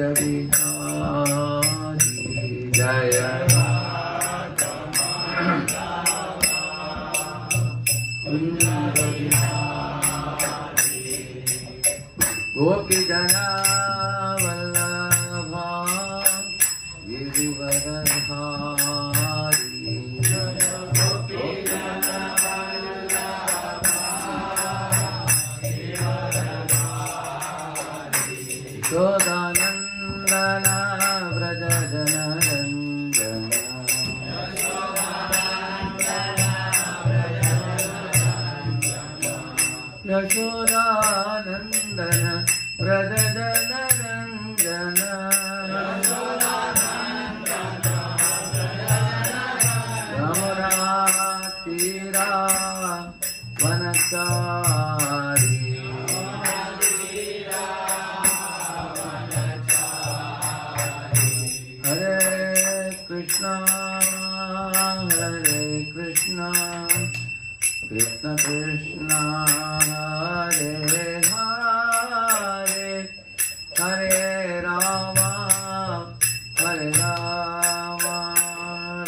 बिहारी जय गोपी जना वल्लभा गिरिवरधारी यशोदानंदन व्रज जन रंजन यशोदानंदन व्रज जन रंजन यमुना तीरा वनचारी कृष्ण कृष्ण हरे हरे हरे राम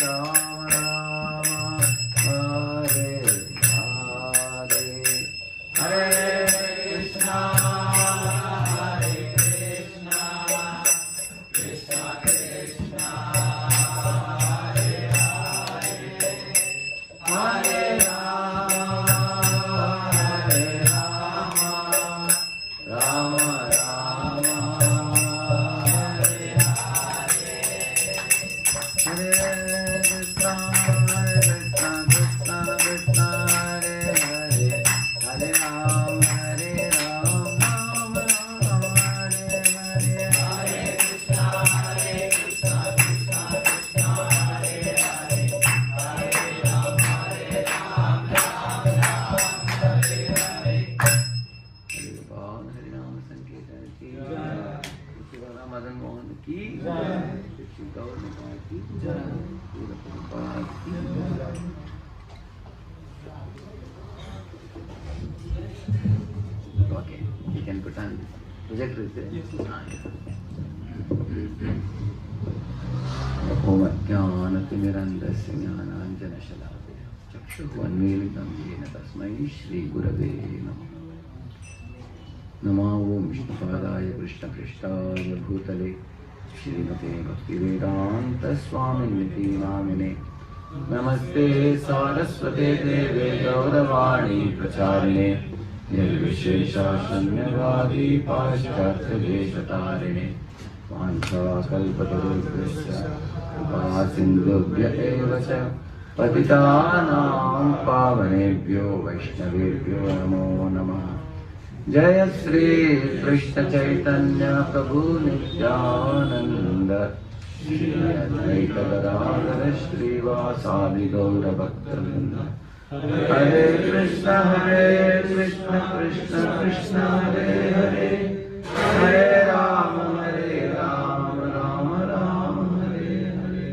राम राम हरे हरे हरे कृष्ण कृष्ण कृष्ण हरे मदन मोहन की Okay, you can put on projector. ओमज्ञानतिमिरन्धस्य ज्ञानाञ्जनशलाकया चक्षुरुन्मीलितं येन तस्मै श्रीगुरवे नमः। नमो ओं विष्णुपादाय कृष्णपृष्ठाय भूतले श्रीमते भक्तिवेदान्तस्वामिनिति नामिने नमस्ते सारस्वते देवे गौरवाणी प्रचारिणे निर्विशेषशून्यवादी पाश्चात्यदेशतारिणे वाञ्छाकल्पतरुभ्यश्च कृपासिन्धुभ्य एव च पतितानां पावनेभ्यो वैष्णवेभ्यो नमो नमः। जय श्री कृष्ण चैतन्य प्रभु नित्यानंद श्री अद्वैत गदाधर श्रीवासादि गौर भक्तवृंद। हरे कृष्ण कृष्ण कृष्ण हरे हरे हरे राम राम राम हरे हरे।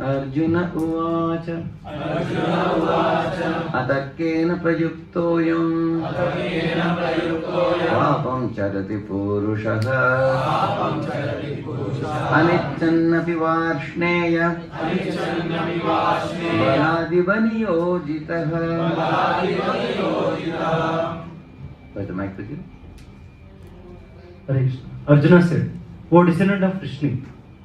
अर्जुन उवाच अतर्केण प्रयुक्तोऽयं पापं चरति पुरुषः अनिच्छन्नपि Varshney बलादिव नियोजितः. Where's the mic with you? Arjuna said, O descendant of Krishna,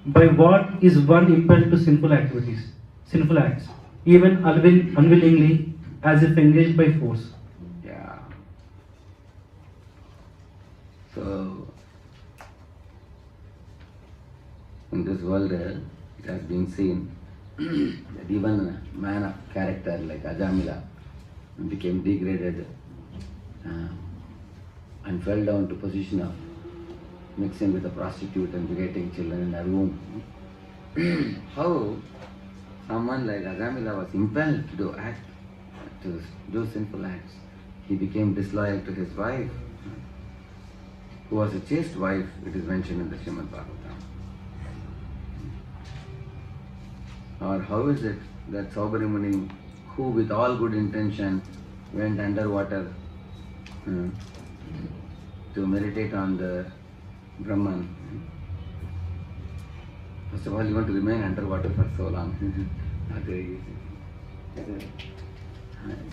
by what is one impelled to sinful acts, even unwillingly, as if engaged by force? Yeah. So, in this world, it has been seen that even a man of character like Ajamila became degraded and fell down to position of mixing with a prostitute and begetting children in her womb. How someone like Ajamila was impelled to do sinful acts. He became disloyal to his wife, who was a chaste wife, it is mentioned in the Srimad Bhagavatam. Or how is it that Saubhari Muni, who with all good intention went underwater to meditate on the Brahman. First of all, you want to remain underwater for so long. Not very easy.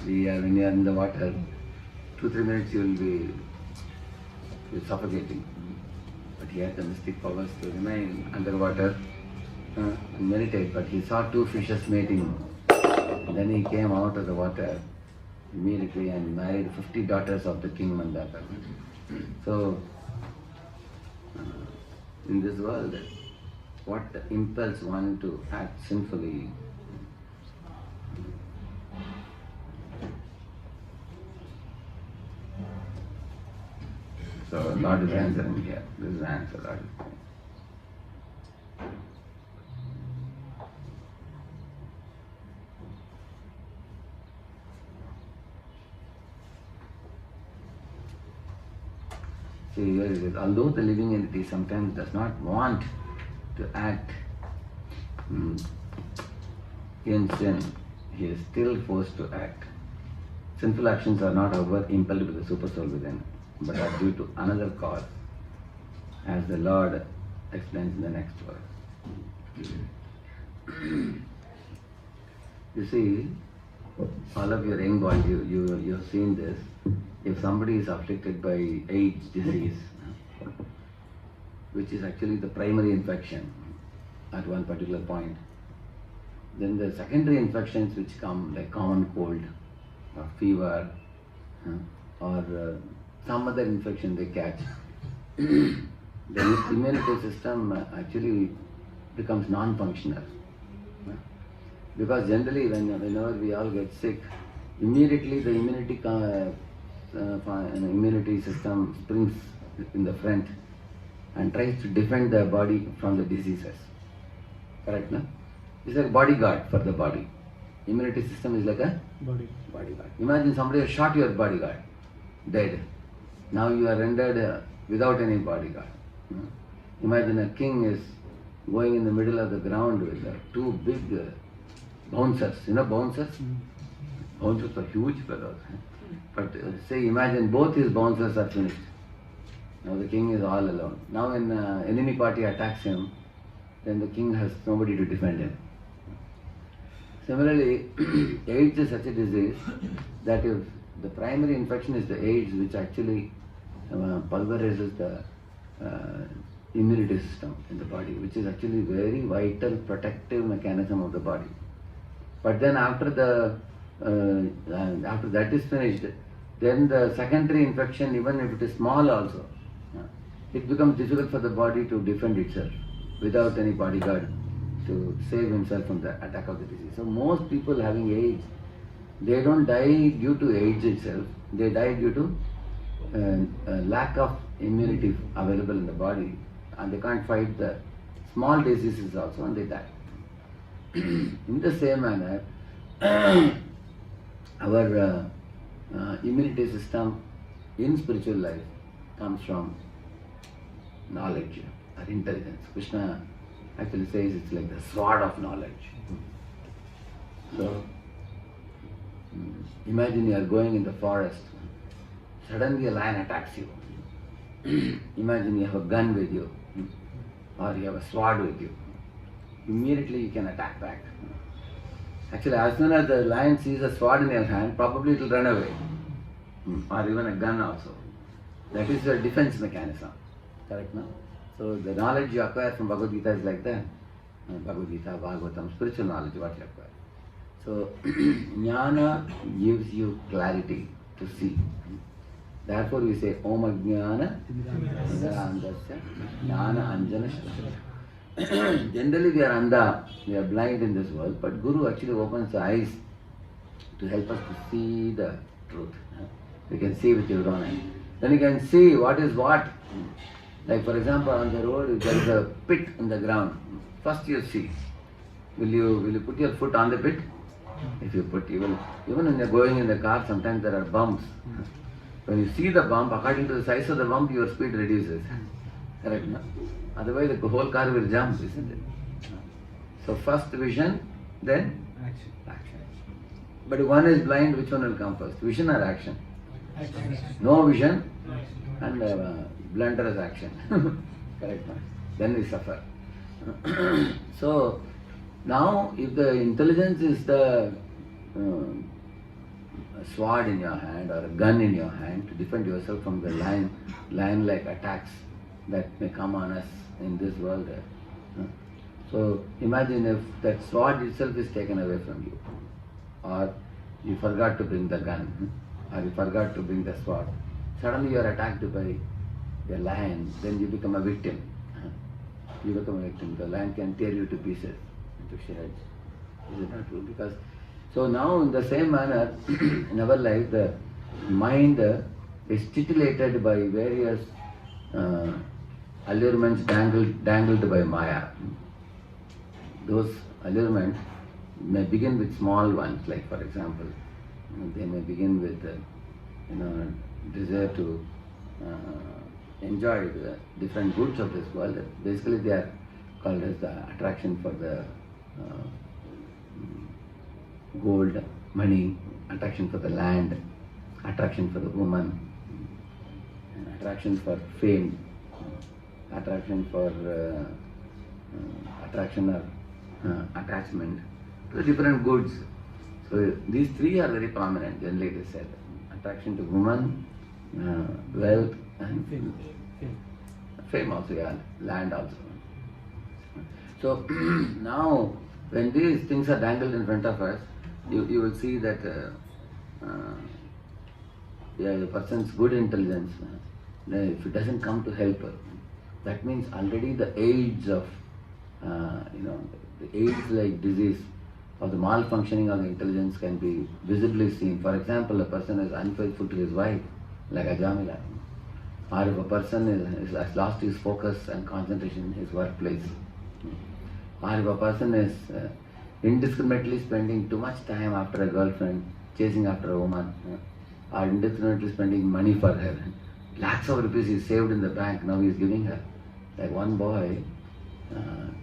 When you are in the water, 2-3 minutes you will be suffocating. But he had the mystic powers to remain underwater and meditate. But he saw 2 fishes mating. And then he came out of the water immediately and married 50 daughters of the king Mandaka. So, in this world, what impels one to act sinfully? So, Lord is answering here. This is the answer Lord is saying. See, here it is. Although the living entity sometimes does not want to act in sin, he is still forced to act. Sinful actions are not, however, impelled by the super soul within, but are due to another cause, as the Lord explains in the next verse. You see, all of your young boys, you have seen this. If somebody is afflicted by AIDS disease, which is actually the primary infection at one particular point, then the secondary infections which come like common cold or fever or some other infection they catch, the immunity system actually becomes non-functional. Because generally whenever we all get sick, immediately the immunity system springs in the front and tries to defend the body from the diseases. Correct, no? It's like a bodyguard for the body. Immunity system is like a bodyguard. Imagine somebody has shot your bodyguard, dead. Now you are rendered without any bodyguard. Imagine a king is going in the middle of the ground with 2 big bouncers. You know bouncers? Bouncers are huge fellows. But say, imagine both his bouncers are finished. Now the king is all alone. Now when enemy party attacks him, then the king has nobody to defend him. Similarly, AIDS is such a disease that if the primary infection is the AIDS, which actually pulverizes the immunity system in the body, which is actually very vital protective mechanism of the body. But then after that is finished, then the secondary infection, even if it is small also, it becomes difficult for the body to defend itself without any bodyguard to save himself from the attack of the disease. So most people having AIDS, they don't die due to AIDS itself, they die due to lack of immunity available in the body, and they can't fight the small diseases also, and they die. In the same manner, our immunity system in spiritual life comes from knowledge or intelligence. Krishna actually says it's like the sword of knowledge. So, imagine you are going in the forest. Suddenly a lion attacks you. Imagine you have a gun with you, or you have a sword with you. Immediately you can attack back. Actually, as soon as the lion sees a sword in your hand, probably it will run away. Or even a gun also. That is your defense mechanism. Correct, no? So the knowledge you acquire from Bhagavad Gita is like that. Bhagavad Gita, Bhagavatam, spiritual knowledge what you acquire. So jnana gives you clarity to see. Therefore we say Om Ajnana Nidarandasya Jnana Anjana Shalakaya. Generally we are andha, we are blind in this world, but Guru actually opens the eyes to help us to see the truth. We can see with your own eyes. Then you can see what is what. Like for example, on the road, if there is a pit in the ground, first you see. Will you put your foot on the pit? If you put, even when you are going in the car, sometimes there are bumps. When you see the bump, according to the size of the bump, your speed reduces. Correct, no? Otherwise, the whole car will jump, isn't it? So first vision, then action. But if one is blind, which one will come first? Vision or action? No vision and blunderous action. Correct, no? Then we suffer. So now, if the intelligence is the a sword in your hand or a gun in your hand to defend yourself from the lion-like attacks that may come on us in this world. So imagine if that sword itself is taken away from you, or you forgot to bring the gun, or you forgot to bring the sword. Suddenly you are attacked by a lion, then you become a victim. You become a victim. The lion can tear you to pieces, into shreds. Is it not true? Because so now in the same manner, in our life, the mind is titillated by various allurements dangled by Maya. Those allurements may begin with small ones, like for example, they may begin with desire to enjoy the different goods of this world. Basically, they are called as the attraction for the gold, money, attraction for the land, attraction for the woman, attraction for fame, attraction for attraction or attachment to different goods. So these three are very prominent, generally it is said. Attraction to woman, wealth and fame also, yeah, land also. So now when these things are dangled in front of us, you will see that the person's good intelligence, if it doesn't come to help, that means already the aids of, the aids like disease or the malfunctioning of the intelligence can be visibly seen. For example, a person is unfaithful to his wife, like Ajamila, or if a person has lost his focus and concentration in his workplace, or if a person is indiscriminately spending too much time after a girlfriend, chasing after a woman, or indiscriminately spending money for her. Lakhs of rupees he saved in the bank, now he is giving her. Like one boy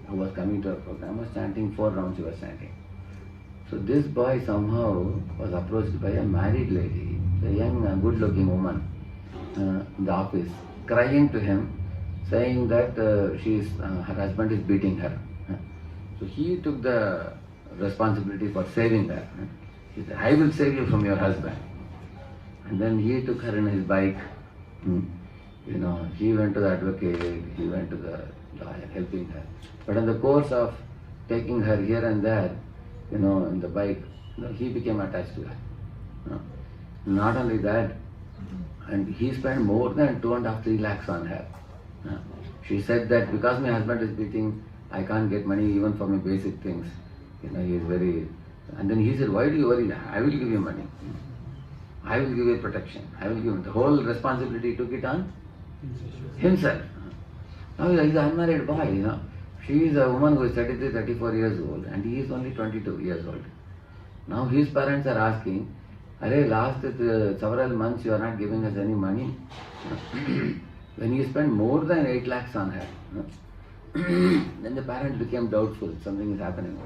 who was coming to a program was chanting 4 rounds, he was chanting. So this boy somehow was approached by a married lady, a young, good-looking woman in the office, crying to him, saying that her husband is beating her. So he took the responsibility for saving her. He said, I will save you from your husband. And then he took her in his bike. He went to the advocate, he went to the lawyer, helping her. But in the course of taking her here and there, in the bike, he became attached to her. Not only that, and he spent more than 2.5-3 lakhs on her. She said that because my husband is beating, I can't get money even for my basic things. He is very... And then he said, why do you worry? I will give you money. I will give you protection. I will give you... The whole responsibility he took it on himself. Now he is an unmarried boy, She is a woman who is 33, 34 years old and he is only 22 years old. Now his parents are asking, last several months you are not giving us any money. When you spend more than 8 lakhs on her, then the parents became doubtful, something is happening.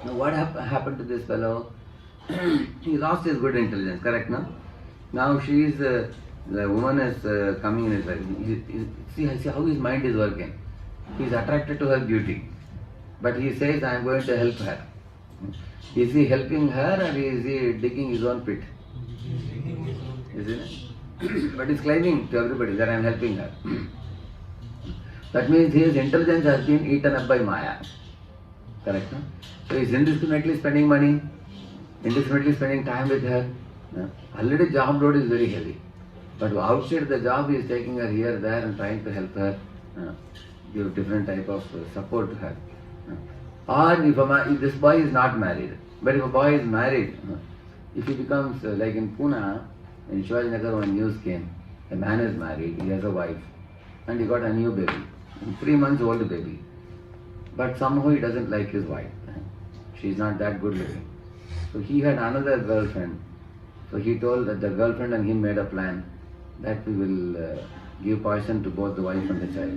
Now what happened to this fellow? He lost his good intelligence, correct, no? Now she is, the woman is coming in his life. See how his mind is working. He is attracted to her beauty. But he says, I am going to help her. Is he helping her or is he digging his own pit? Isn't it? But he's claiming to everybody that I am helping her. That means his intelligence has been eaten up by Maya. Correct, no? So he's indiscriminately spending money, indiscriminately spending time with her. No? Already job load is very heavy. But outside the job he is taking her here, there and trying to help her, give different type of support to her. Or if this boy is not married, but if a boy is married, if he becomes like in Pune, in Shivaji Nagar when news came, a man is married, he has a wife, and he got a new baby, 3 months old baby. But somehow he doesn't like his wife. She is not that good looking. So he had another girlfriend. So he told that the girlfriend and him made a plan that we will give poison to both the wife and the child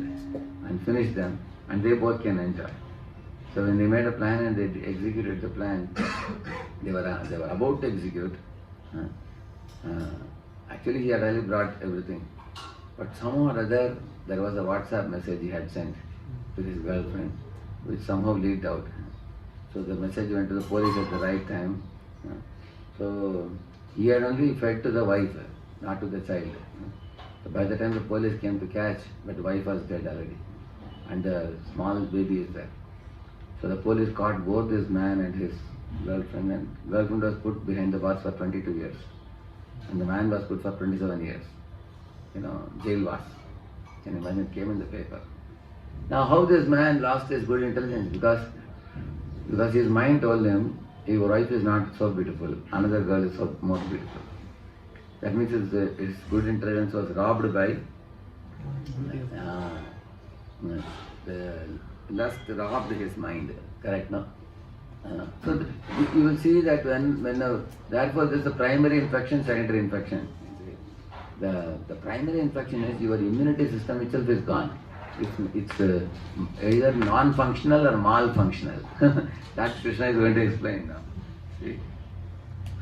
and finish them, and they both can enjoy. So when they made a plan and they executed the plan, they were about to execute. Actually, he had really brought everything, but somehow or other there was a WhatsApp message he had sent to his girlfriend, which somehow leaked out. So the message went to the police at the right time. So he had only fed to the wife, not to the child. So by the time the police came to catch, but the wife was dead already, and the small baby is there. So the police caught both this man and his girlfriend, and girlfriend was put behind the bars for 22 years, and the man was put for 27 years. Jailwas. Can you imagine? It came in the paper. Now how this man lost his good intelligence? Because his mind told him, your wife is not so beautiful, another girl is so more beautiful. That means his good intelligence was robbed by the lust robbed his mind. Correct, no? So you will see that therefore there is a primary infection, secondary infection. The primary infection is your immunity system itself is gone. It's either non-functional or malfunctional. That Krishna is going to explain now. See?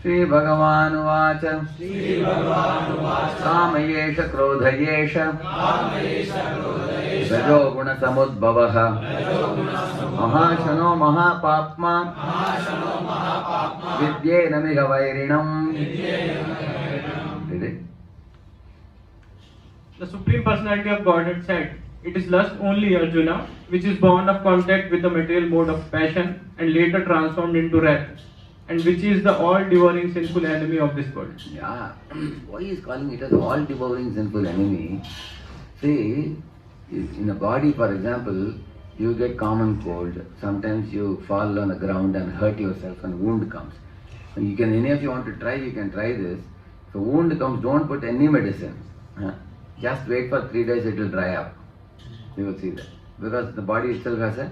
Shri Bhagavan Vacha Kamayesha Krodhayesha Rajo Guna Samudbhavaha Mahashano Mahapapma Vidyena Miha Vairinam. Did it? The Supreme Personality of Godhead said, it is lust only, Arjuna, which is born of contact with the material mode of passion and later transformed into wrath, and which is the all-devouring sinful enemy of this world. Yeah, why is calling it as all-devouring sinful enemy? See, in a body, for example, you get common cold. Sometimes you fall on the ground and hurt yourself and wound comes. And any of you want to try, you can try this. If a wound comes, don't put any medicine. Just wait for 3 days, it will dry up. You will see that. Because the body itself has an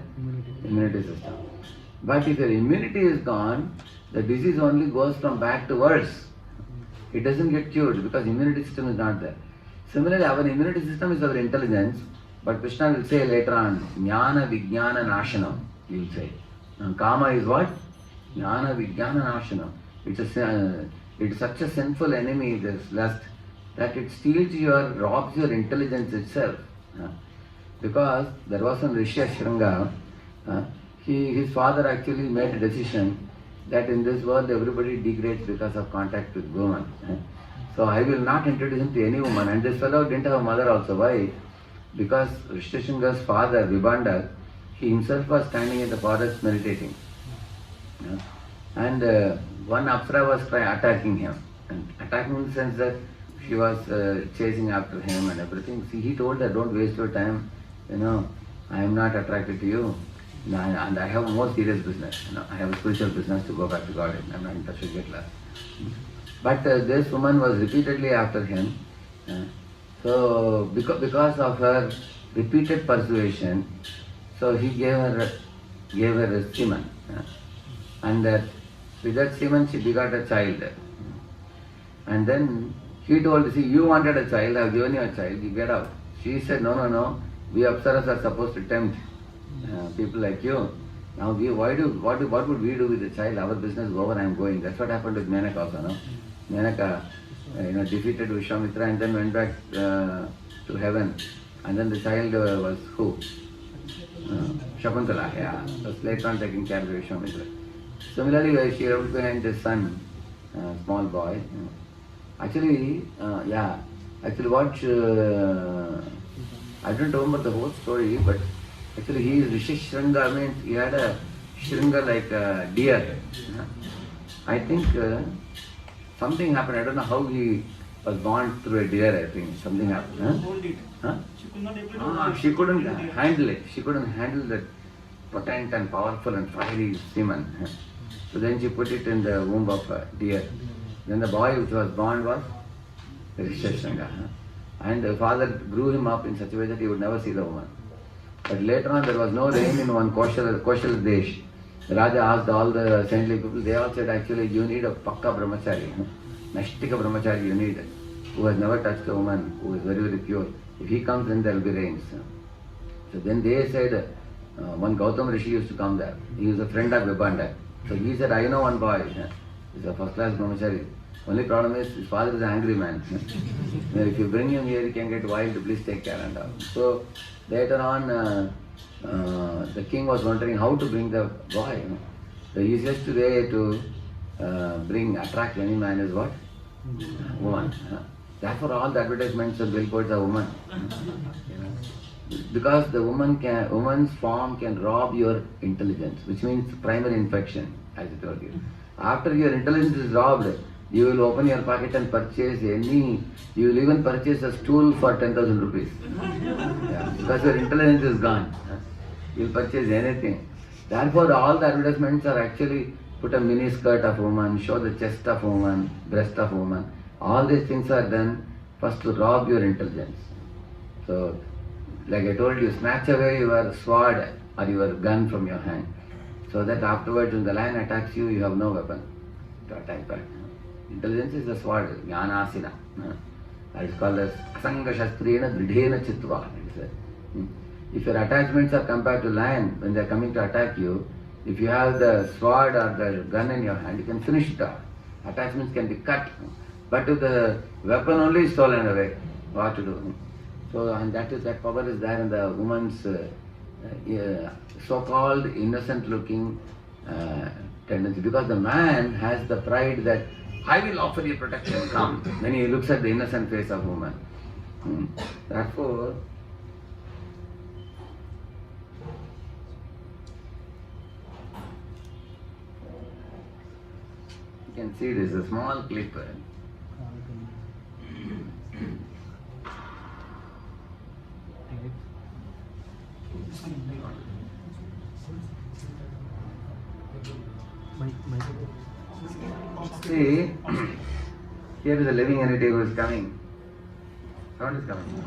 immunity system. But if your immunity is gone, the disease only goes from bad to worse. It doesn't get cured because immunity system is not there. Similarly, our immunity system is our intelligence, but Krishna will say later on, Jnana Vijnana Nashanam, he will say. And Kama is what? Jnana Vijnana Nashanam. It's such a sinful enemy, this lust, that it steals robs your intelligence itself. Because there was some Rishi Shranga, his father actually made a decision that in this world everybody degrades because of contact with women. So I will not introduce him to any woman. And this fellow didn't have a mother also. Why? Because Rishi Shrunga's father, Vibhanda, he himself was standing in the forest meditating. And one Apsara was attacking him. And attacking in the sense that she was chasing after him and everything. See, he told her, don't waste your time. I am not attracted to you. And I have more serious business. I have a spiritual business to go back to God. I am not interested to get lost. But this woman was repeatedly after him. So because of her repeated persuasion, so he gave her a semen. And with that semen she begot a child. And then he told, see, you wanted a child, I have given you a child, you get out. She said, no, we Apsaras are supposed to tempt people like you. Now what would we do with the child? Our business is over, I am going. That's what happened with Menaka also, no? Menaka, defeated Vishwamitra and then went back to heaven. And then the child was who? Shakuntala, yeah. Was later on taking care of Vishwamitra. Similarly, she left behind the son, small boy. Actually, what I don't remember the whole story, but actually he is Rishi Shringa, means he had a Shringa like a deer. I think something happened, I don't know how he was born through a deer, I think. Something happened. Huh? She couldn't handle it. She couldn't handle that potent and powerful and fiery semen. So then she put it in the womb of a deer. Then the boy which was born was Rishashanga. And the father grew him up in such a way that he would never see the woman. But later on there was no rain in one Koshal Desh. The Raja asked all the saintly people, they all said actually you need a Pakka Brahmachari, Nashtika Brahmachari you need, who has never touched a woman, who is very, very pure. If he comes then there will be rains. So then they said, one Gautam Rishi used to come there. He was a friend of Vibhanda. So he said, I know one boy, he's a first class brahmachari. Only problem is his father is an angry man. If you bring him here, he can get wild, please take care and all. So later on, the king was wondering how to bring the boy. The easiest way to attract any man is what? Woman. Therefore all the advertisements and billboards are women. Because the woman's form can rob your intelligence, which means primary infection, as I told you. After your intelligence is robbed, you will open your pocket and purchase you will even purchase a stool for 10,000 rupees. Because your intelligence is gone. You will purchase anything. Therefore all the advertisements are actually put a mini skirt of woman, show the chest of woman, breast of woman. All these things are done first to rob your intelligence. So, like I told you, snatch away your sword or your gun from your hand, so that afterwards when the lion attacks you, you have no weapon to attack back. Intelligence is the sword, jnanasina. That is called as asanga shastrena dridhena chitva. If your attachments are compared to lion, when they are coming to attack you, if you have the sword or the gun in your hand, you can finish it off. Attachments can be cut. But if the weapon only is stolen away, what to do? So, and that power is there in the woman's so-called innocent-looking tendency. Because the man has the pride that I will offer you protection. Come. When he looks at the innocent face of woman. Therefore, you can see this is a small clip. See, here is a living entity who is coming. Sound is coming.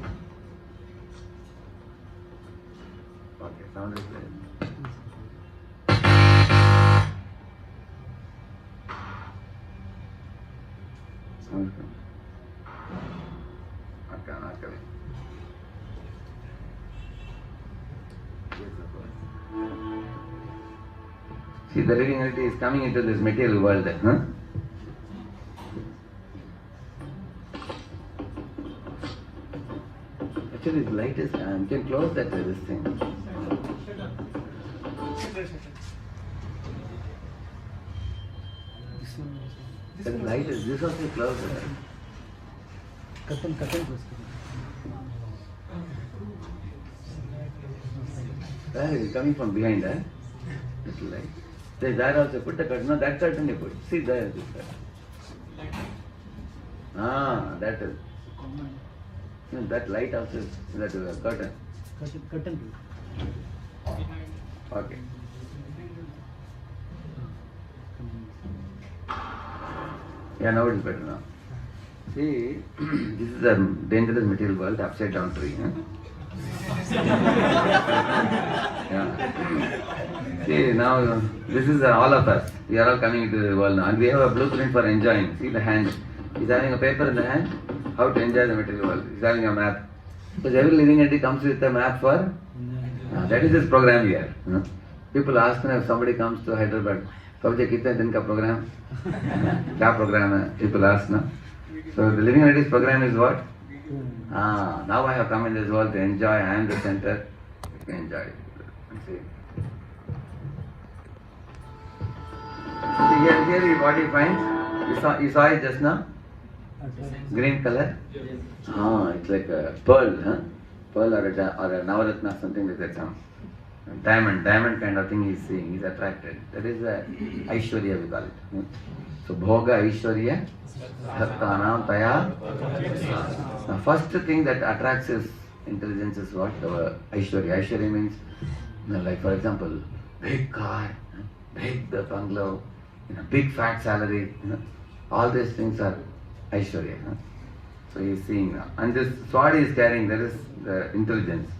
Okay, sound is there. Sound is coming. Not coming. See, the living entity is coming into this material world. Actually, the light is, you can close that this thing. The light is, this also closed. Curtain close. It's coming from behind, little light. There also put the curtain. No, that curtain you put. See there, this curtain. That is. No, that light also is that curtain. Curtain. Okay. Yeah, now it is better now. See, this is a dangerous material world, upside down tree. Yeah. See, now this is all of us. We are all coming into the world now, and we have a blueprint for enjoying. See the hand. He's having a paper in the hand. How to enjoy the material world. He's having a map. Because every living entity comes with a map for. That is his program here. People ask me if somebody comes to Hyderabad, Kavita, kitne din ka program? Kya program hai? People ask, no? So the Living Entities program is what? Now I have come in this world to enjoy. I am the center. You can enjoy it. See here what you find? You saw it just now? Green color? It's like a pearl, huh? Pearl or a Navaratna, something like that. Diamond kind of thing he's seeing. He's attracted. That is Aishwarya, we call it. So Bhoga Aishwarya Sattanam Taya. Now first thing that attracts his intelligence is what? The Aishwarya. Aishwarya means, like for example, big car, big bungalow, big fat salary. All these things are Aishwarya. So he is seeing now. And this sword he is carrying, that is the intelligence.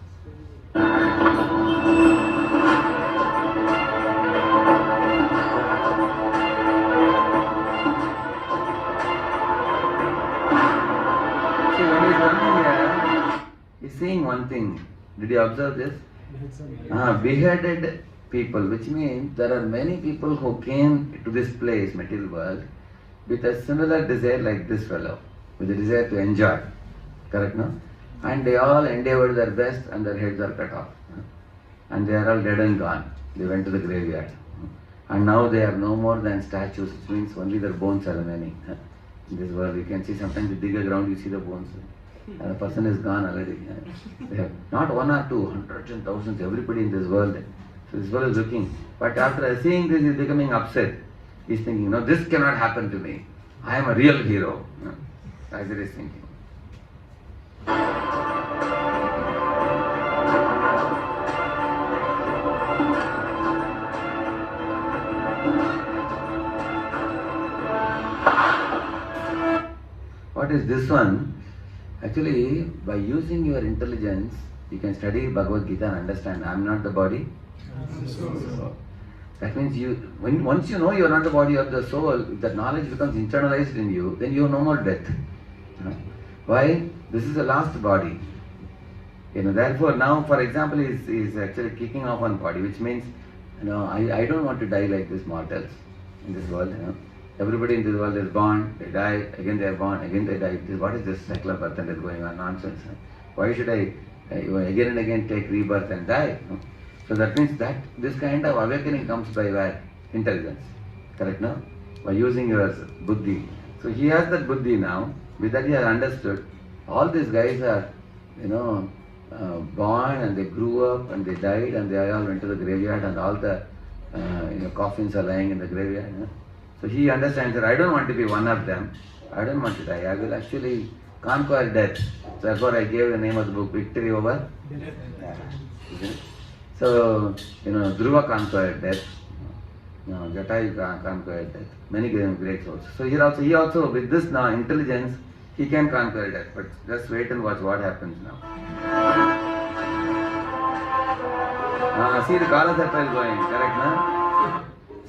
He's seeing one thing. Did you observe this? Beheaded people, which means there are many people who came to this place, material world, with a similar desire like this fellow, with a desire to enjoy. Correct, no? And they all endeavored their best and their heads are cut off. And they are all dead and gone. They went to the graveyard. And now they are no more than statues, which means only their bones are remaining. In this world, you can see sometimes you dig a ground, you see the bones. And the person is gone already. They have not one or two, hundreds and thousands, everybody in this world. So this world is looking. But after seeing this, he is becoming upset. He is thinking, no, this cannot happen to me. I am a real hero. As it is thinking. What is this one? Actually, by using your intelligence, you can study Bhagavad Gita and understand, I am not the body. That means once you know you are not the body of the soul, if that knowledge becomes internalized in you, then you have no more death. Why? This is the last body. Therefore now, for example, he is actually kicking off one body, which means, I don't want to die like this mortals in this world. Everybody in this world is born, they die, again they are born, again they die. What is this cycle of birth and death going on? Nonsense. Why should I again and again take rebirth and die? So that means that this kind of awakening comes by where? Intelligence. Correct, no? By using your buddhi. So he has that buddhi now. With that he has understood. All these guys are, born and they grew up and they died and they all went to the graveyard and all the coffins are lying in the graveyard. So he understands that I don't want to be one of them. I don't want to die. I will actually conquer death. So therefore I gave the name of the book, Victory Over Death. So, Dhruva conquered death. Jatayu conquered death. Many great souls. So he also with this now intelligence, he can conquer death. But just wait and watch what happens now. See the Kala Sarpa is going, correct, na?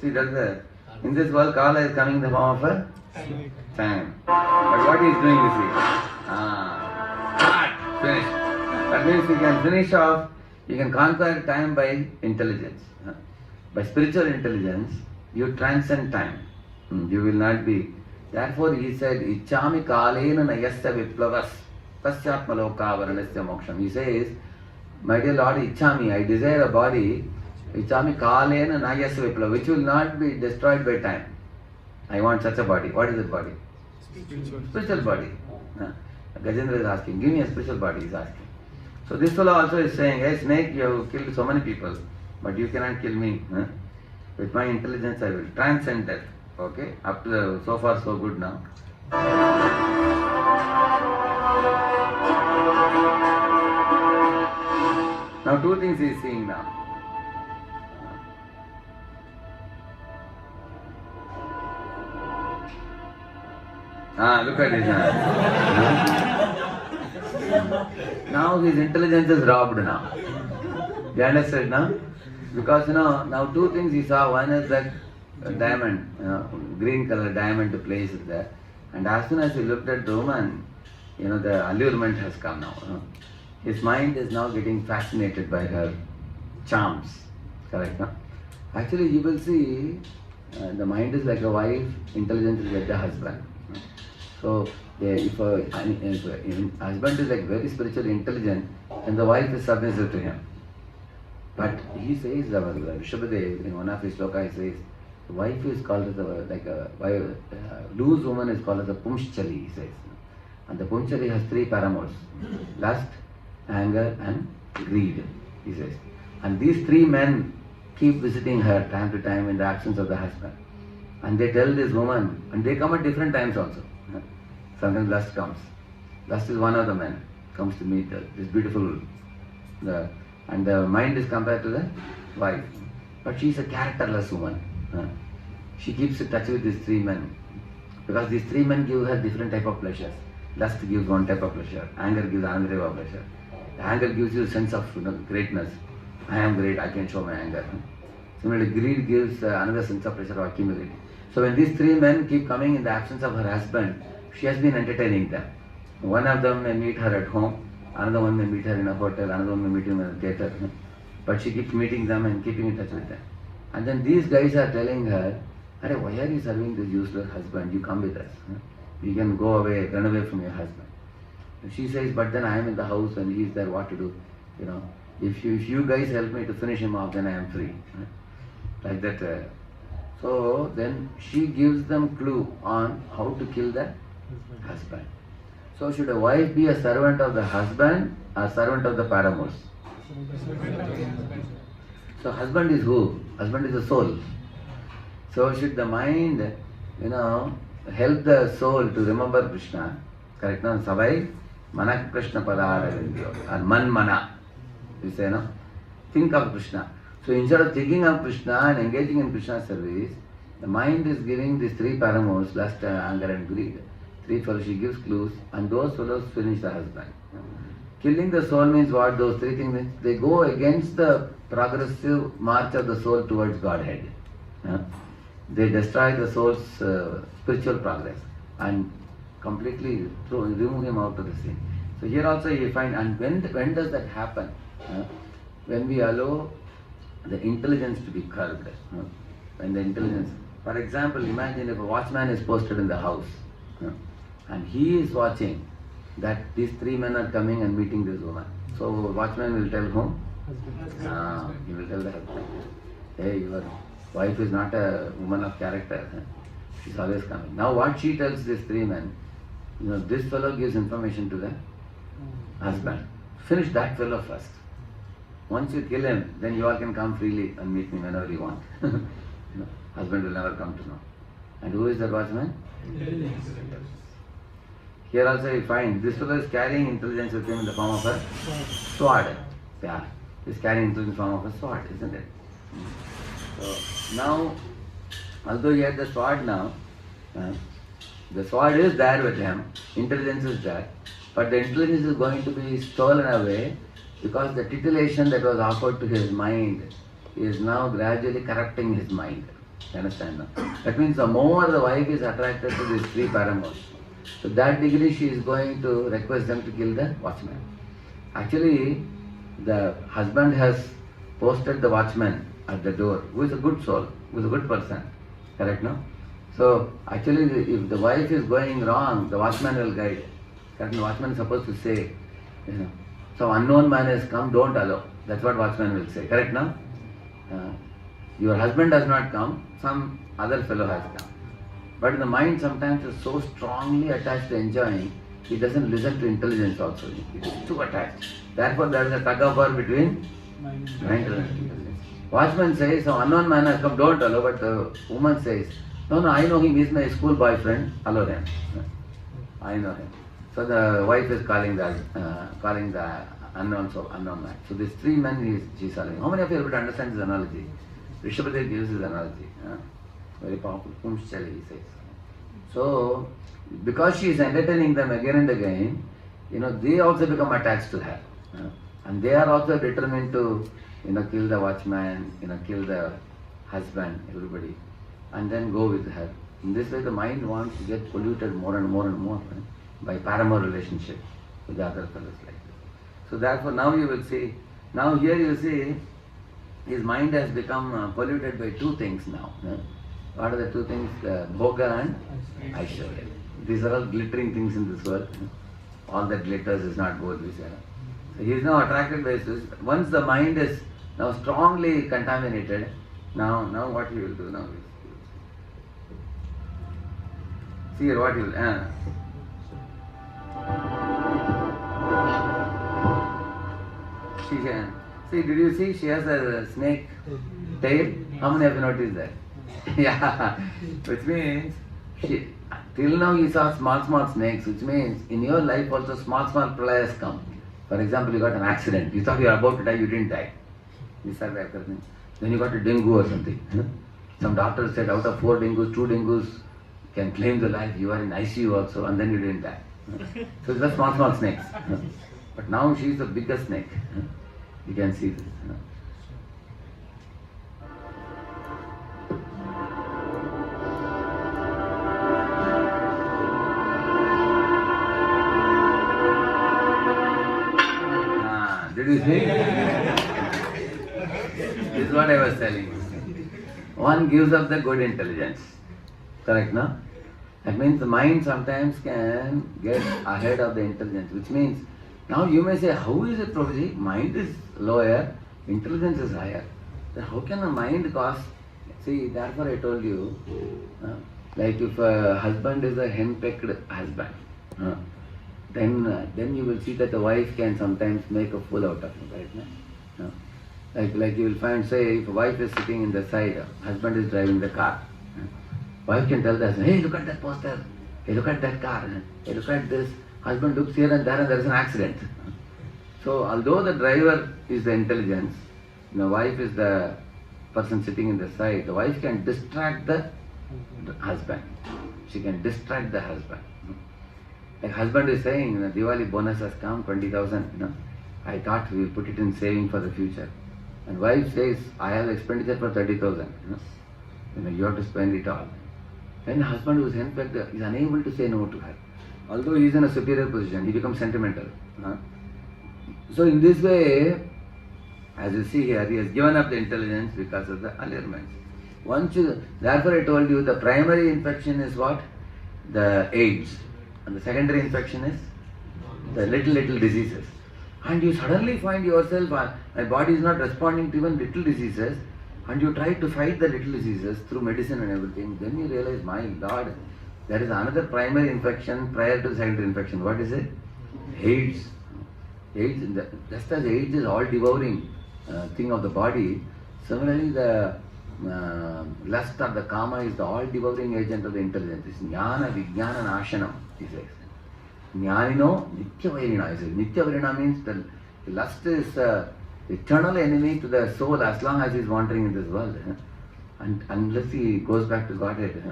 See, in this world, Kala is coming in the form of a fan. But what he is doing, you see? Finished. That means you can finish off, you can conquer time by intelligence. By spiritual intelligence, you transcend time. You will not be. Therefore, he said, Ichami kalena nayasya viplavas tasyatma lokavaranasya moksham. He says, my dear Lord, Ichami, I desire a body, Ichami kalena nayasya viplavas, which will not be destroyed by time. I want such a body. What is that body? Spiritual body. Gajendra is asking, give me a spiritual body, he is asking. So this fellow also is saying, hey snake, you have killed so many people, but you cannot kill me. With my intelligence I will transcend death. Okay? Up to so far so good now. Now two things he is seeing now. Look at his hand. Now his intelligence is robbed now. You understand now? Because now two things he saw. One is that diamond, green color diamond place is there. And as soon as he looked at the woman, the allurement has come now. His mind is now getting fascinated by her charms. Correct, no? Actually, you will see the mind is like a wife, intelligence is like a husband. So, if a husband is like very spiritually intelligent, and the wife is submissive to him. But he says, Rishabhadev, in one of his sloka, he says, the wife is called as a loose woman is called as a Pumshchali, he says. And the Pumshchali has three paramours: lust, anger, and greed, he says. And these three men keep visiting her time to time in the absence of the husband. And they tell this woman, and they come at different times also. Sometimes lust comes. Lust is one of the men, comes to meet this beautiful, and the mind is compared to the wife. But she is a characterless woman. She keeps in touch with these three men. Because these three men give her different type of pleasures. Lust gives one type of pleasure. Anger gives another type of pleasure. Anger gives you a sense of greatness. I am great, I can show my anger. Similarly, greed gives another sense of pleasure of accumulating. So when these three men keep coming in the absence of her husband, she has been entertaining them. One of them may meet her at home, another one may meet her in a hotel, another one may meet him in a theatre. But she keeps meeting them and keeping in touch with them. And then these guys are telling her, "Arey, why are you serving this useless husband? You come with us. You can go away, run away from your husband." And she says, "But then I am in the house and he is there, what to do? If you guys help me to finish him off, then I am free." Like that. So then she gives them clue on how to kill the husband. So should a wife be a servant of the husband or servant of the paramours? So husband is who? Husband is the soul. So should the mind, help the soul to remember Krishna? Correct? No? Savai manak Krishna padaravindiyo. And man mana. You say, no? Think of Krishna. So instead of thinking of Krishna and engaging in Krishna's service, the mind is giving these three paramours, lust, anger and greed. Three fellows, she gives clues, and those fellows finish the husband. Killing the soul means what? Those three things means they go against the progressive march of the soul towards Godhead. They destroy the soul's spiritual progress and completely remove him out of the scene. So here also you find, and when does that happen? When we allow the intelligence to be curbed. When the intelligence, for example, imagine if a watchman is posted in the house and he is watching that these three men are coming and meeting this woman. So watchman will tell whom? He will tell the husband, "Hey, your wife is not a woman of character. She's always coming." Now what she tells these three men, this fellow gives information to the husband. Finish that fellow first. Once you kill him, then you all can come freely and meet me whenever you want. Husband will never come to know. And who is the watchman? Here also you find this fellow is carrying intelligence with him in the form of a sword. Yeah, he's carrying intelligence in the form of a sword, isn't it? So now, although he had the sword now, the sword is there with him, intelligence is there, but the intelligence is going to be stolen away because the titillation that was offered to his mind is now gradually corrupting his mind. You understand now? That means the more the wife is attracted to these three paramours, to that degree she is going to request them to kill the watchman. Actually, the husband has posted the watchman at the door, who is a good soul, who is a good person. Correct, no? So, actually, if the wife is going wrong, the watchman will guide. Correct? The watchman is supposed to say, some unknown man has come, don't allow. That's what watchman will say. Correct, no? Your husband does not come, some other fellow has come. But the mind sometimes is so strongly attached to enjoying, he doesn't listen to intelligence also. It is too attached. Therefore, there is a tug of war between mind and intelligence. Watchman says, some unknown man has come, don't allow. But the woman says, no, I know him, he's my school boyfriend, allow him. I know him. So the wife is calling the unknown man. So these three men she is calling. How many of you are able to understand this analogy? Rishabhadev gives this analogy. Very powerful. Pumshchali, he says. So, because she is entertaining them again and again, they also become attached to her. And they are also determined to, kill the watchman, kill the husband, everybody, and then go with her. In this way, the mind wants to get polluted more and more and more by paramour relationship with the other fellows like this. So therefore, now you will see, here you see, his mind has become polluted by two things now. What are the two things? Bhoga and Aishwarya. These are all glittering things in this world. All that glitters is not good. So he is now attracted by this. Once the mind is now strongly contaminated, now what he will do now is, see here what he will, see, did you see she has a snake tail? How many of you noticed that? Yeah, which means till now you saw small snakes, which means in your life also small pralayas come. For example, you got an accident, you thought you were about to die, you didn't die. Then you got a dengue or something. Some doctor said out of 4 dengues, 2 dengues can claim the life, you are in ICU also, and then you didn't die. So it's the small snakes. But now she is the biggest snake. You can see this. Did you see? This is what I was telling you. One gives up the good intelligence. Correct, no? That means the mind sometimes can get ahead of the intelligence, which means now you may say, how is it, Prabhuji? Mind is lower, intelligence is higher. Then how can a mind cause? See, therefore I told you, like if a husband is a henpecked husband, then you will see that the wife can sometimes make a fool out of him, right? No? Like you will find, say, if a wife is sitting in the side, husband is driving the car. Wife can tell the husband, hey, look at that poster, hey, look at that car, hey, look at this. Husband looks here and there is an accident. So although the driver is the intelligence, the wife is the person sitting in the side, the wife can distract the husband. She can distract the husband. Like husband is saying, Diwali bonus has come, 20,000, I thought we will put it in saving for the future. And wife says, I have expenditure for 30,000. You have to spend it all. Then the husband who is henpecked is unable to say no to her. Although he is in a superior position, he becomes sentimental. So in this way, as you see here, he has given up the intelligence because of the allurements. Therefore I told you, the primary infection is what? The AIDS. And the secondary infection is the little diseases. And you suddenly find yourself, my body is not responding to even little diseases, and you try to fight the little diseases through medicine and everything. Then you realize, my Lord, there is another primary infection prior to the secondary infection. What is it? AIDS. Just as AIDS is all devouring thing of the body, similarly the lust or the kama is the all devouring agent of the intelligence. It's jnana vijnana nashanam, he says. Jnanino nitya vairina, he says. Nitya vairina means the lust is eternal enemy to the soul as long as he is wandering in this world. And unless he goes back to Godhead,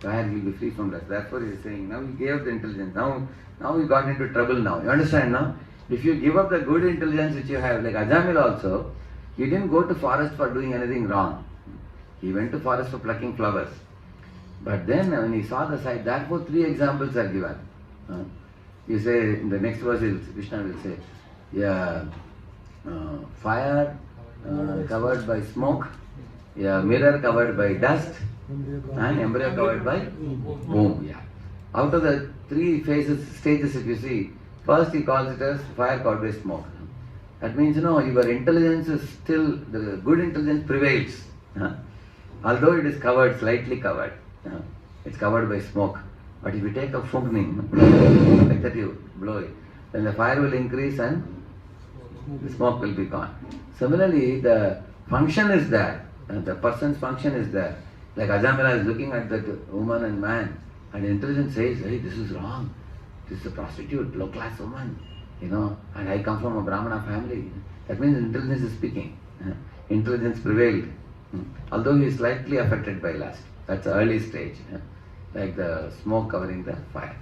where he will be free from lust. Therefore he is saying, now he gave up the intelligence. Now he got into trouble now. You understand now? If you give up the good intelligence which you have, like Ajamil also, he didn't go to forest for doing anything wrong. He went to forest for plucking flowers. But then when he saw the sight, therefore 3 examples are given. You say, in the next verse, Krishna will say, fire covered by smoke, mirror covered by dust, and embryo covered by womb. Out of the 3 stages if you see, first he calls it as fire covered by smoke. That means, your intelligence is still, the good intelligence prevails. Although it is covered, slightly covered. It's covered by smoke. But if you take a fungning, like that you blow it, then the fire will increase and the smoke will be gone. Similarly, the function is there, the person's function is there. Like Ajamila is looking at that woman and man, and intelligence says, hey, this is wrong. This is a prostitute, low class woman, and I come from a Brahmana family. That means intelligence is speaking. Intelligence prevailed. Although he is slightly affected by lust. That's the early stage. Like the smoke covering the fire.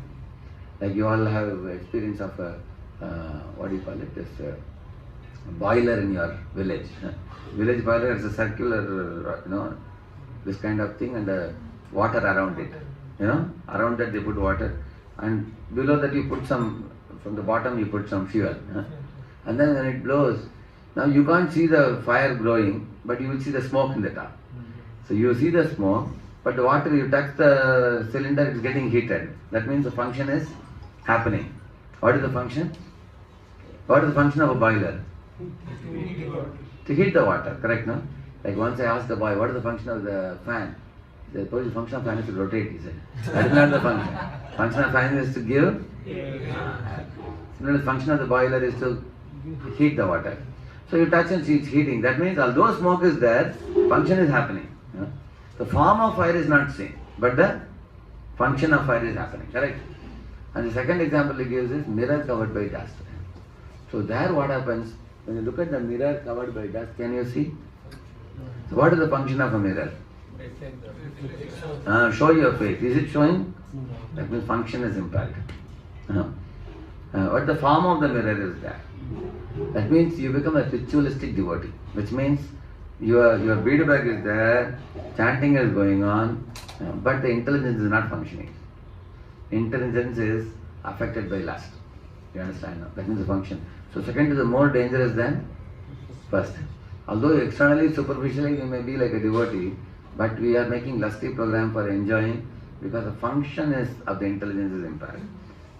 Like you all have experience of this boiler in your village. Village boiler is a circular, this kind of thing, and the water around it. Around that they put water, and below that you put from the bottom you put some fuel. And then when it blows, Now you can't see the fire growing, but you will see the smoke in the top. So you see the smoke, but the water, you touch the cylinder, it's getting heated. That means the function is happening. What is the function? What is the function of a boiler? To heat the water, correct, no? Like once I asked the boy, what is the function of the fan? He said, the function of fan is to rotate, he said. That is not the function. Function of fan is to give. Similarly, the function of the boiler is to heat the water. So you touch and see it's heating. That means although smoke is there, function is happening. The form of fire is not seen, but the function of fire is happening, correct? And the second example he gives is mirror covered by dust. So there what happens, when you look at the mirror covered by dust, can you see? So what is the function of a mirror? Show your face. Is it showing? That means function is impaired. What the form of the mirror is there. That means you become a ritualistic devotee, which means your bead bag is there, chanting is going on, but the intelligence is not functioning. Intelligence is affected by lust. You understand now? That means the function. So second is more dangerous than first. Although externally, superficially, we may be like a devotee, but we are making lusty program for enjoying because the function is of the intelligence is impaired.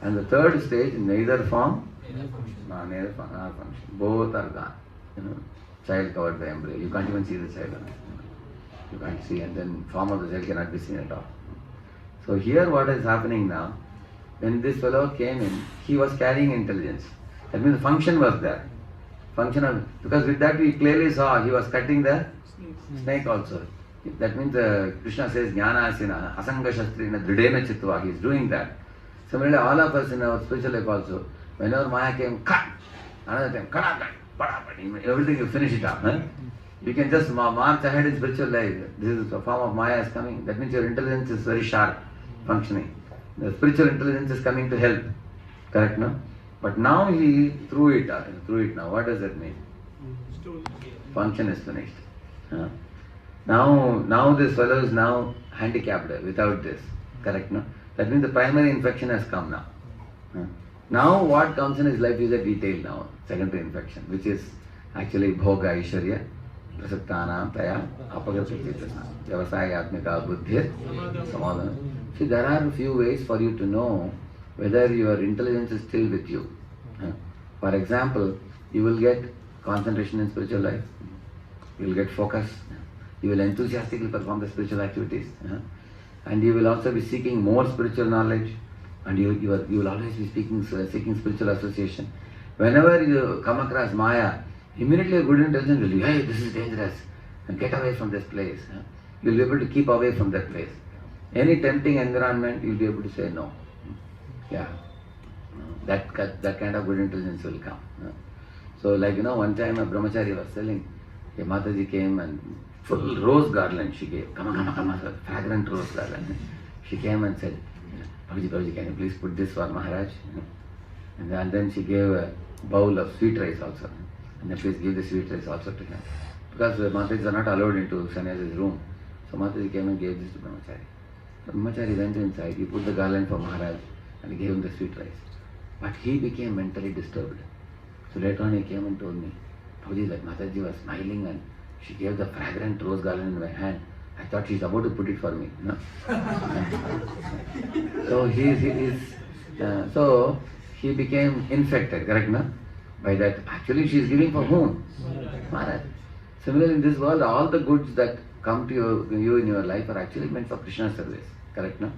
And the third stage, neither form, neither function. Both are gone. Child covered by embryo. You can't even see the child. You can't see, and then form of the child cannot be seen at all. So here what is happening now, when this fellow came in, he was carrying intelligence. That means the function was there. Function of, because with that we clearly saw he was cutting the snake also. That means Krishna says, Jnana asina, asanga shastrina, dridena chitva. He is doing that. Similarly, all of us in our spiritual life also, whenever Maya came, cut. Another time, cut. Everything you finish it up. You can just march ahead in spiritual life. This is the form of Maya is coming. That means your intelligence is very sharp, functioning. The spiritual intelligence is coming to help. Correct, no? But now he threw it now. What does that mean? Function is finished. Now this fellow is now handicapped without this. Correct, no? That means the primary infection has come now. Now what comes in his life is a detail now, secondary infection, which is actually bhoga aishwarya, prasaktanam taya apagatasana, vyavasayatmika buddhir samadhana. See, there are a few ways for you to know whether your intelligence is still with you. For example, you will get concentration in spiritual life, you will get focus, you will enthusiastically perform the spiritual activities, and you will also be seeking more spiritual knowledge, and you will always be seeking spiritual association. Whenever you come across Maya, immediately a good intelligence will be, hey, this is dangerous, and get away from this place. You will be able to keep away from that place. Any tempting environment, you will be able to say no. Yeah, that kind of good intelligence will come. So like, one time a brahmachari was selling, a Mataji came and full rose garland she gave. Come, fragrant rose garland. She came and said, Babaji, can you please put this for Maharaj? And then she gave a bowl of sweet rice also. And then please give the sweet rice also to him. Because Matajis are not allowed into sannyasi's room. So Mataji came and gave this to Brahmachari. So Brahmachari went inside, he put the garland for Maharaj and he gave him the sweet rice. But he became mentally disturbed. So later on he came and told me, Babaji, that Mataji was smiling and she gave the fragrant rose garland in my hand. I thought she's about to put it for me. So he became infected, correct, no? By that. Actually she is giving for whom? Maharaj. Similarly in this world, all the goods that come to you in your life are actually meant for Krishna service, correct, no?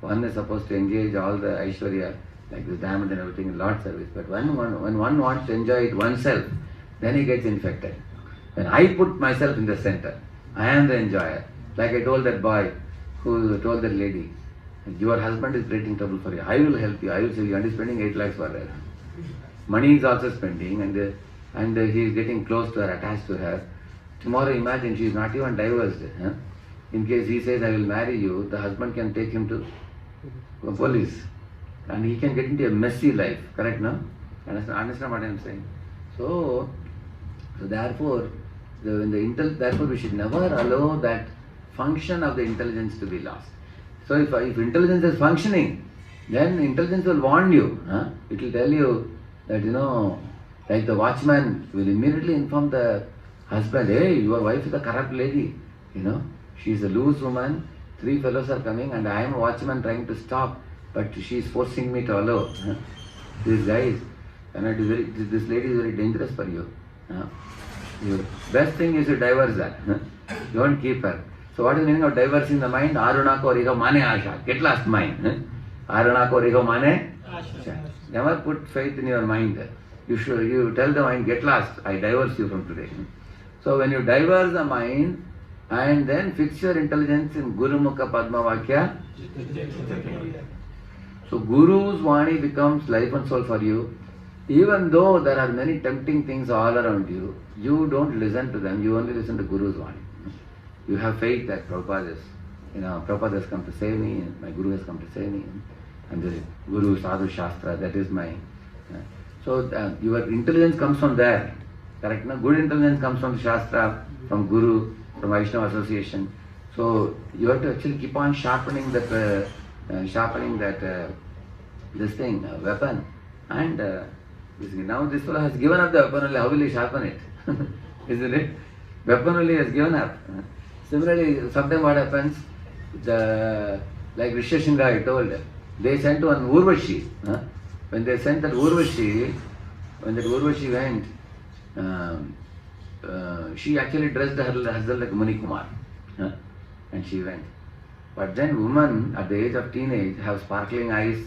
One is supposed to engage all the Aishwarya, like the diamond and everything in Lord service. But when one wants to enjoy it oneself, then he gets infected. When I put myself in the center, I am the enjoyer. Like I told that boy who told that lady, your husband is creating trouble for you. I will help you. I will save you. And he's spending 8 lakhs for her. Money is also spending, and he is getting close to her, attached to her. Tomorrow, imagine she is not even divorced. In case he says, I will marry you, the husband can take him to police. And he can get into a messy life. Correct, no? Understand what I am saying? So therefore, therefore we should never allow that function of the intelligence to be lost. So if intelligence is functioning, then intelligence will warn you. It will tell you that Like the watchman will immediately inform the husband, hey, your wife is a corrupt lady. She is a loose woman, 3 fellows are coming and I am a watchman trying to stop, but she is forcing me to allow. These guys, this lady is very dangerous for you. Your best thing is to divorce that. Don't keep her. So what is the meaning of divorcing the mind? Aruna ko riho mane asha. Get lost mind. Aruna ko riho mane asha. Never put faith in your mind. You tell the mind, get lost. I divorce you from today. So when you divorce the mind and then fix your intelligence in Guru Mukha Padma Vakya, so Guru's Vani becomes life and soul for you. Even though there are many tempting things all around you, you don't listen to them, you only listen to Guru's Vani. You have faith that Prabhupada has come to save me, and my Guru has come to save me, and the Guru Sadhu Shastra, that is my... So your intelligence comes from there, correct? No? Good intelligence comes from Shastra, from Guru, from Vaishnava association. So you have to actually keep on sharpening that weapon. And now this fellow has given up the weapon only, how will he sharpen it? Isn't it? Weapon only has given up. Similarly, sometimes what happens, like Rishishringa I told, they sent one Urvashi. When they sent that Urvashi, when that Urvashi went, she actually dressed herself like Muni Kumar. And she went. But then women at the age of teenage have sparkling eyes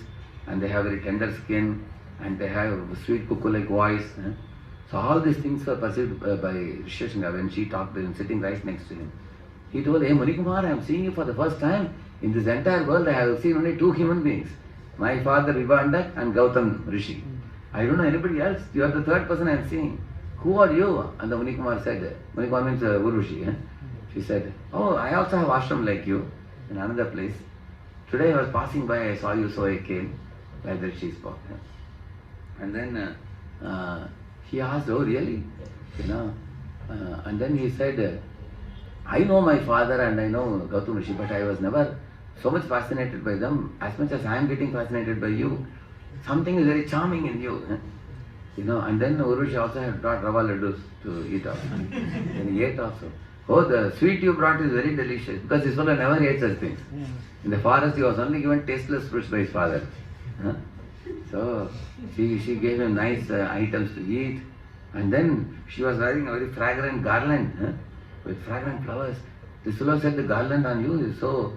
and they have very tender skin and they have sweet cuckoo-like voice. So all these things were perceived by Rishishringa when she talked to him, sitting right next to him. He told, hey Muni Kumar, I am seeing you for the first time. In this entire world I have seen only 2 human beings. My father Vibhandak and Gautam Rishi. I don't know anybody else. You are the 3rd person I am seeing. Who are you? And the Muni Kumar said, Muni Kumar means Urvashi. She said, oh, I also have ashram like you in another place. Today I was passing by, I saw you, so I came. Like that she spoke. And then he asked, oh really? And then he said, I know my father and I know Gautam Rishi, but I was never so much fascinated by them as much as I am getting fascinated by you. Something is very charming in you. And then Urvashi also had brought rava laddus to eat also. And he ate also. Oh, the sweet you brought is very delicious, because this fellow never ate such things. In the forest he was only given tasteless fruits by his father. So she gave him nice items to eat, and then she was wearing a very fragrant garland with fragrant flowers. This fellow said, the garland on you is so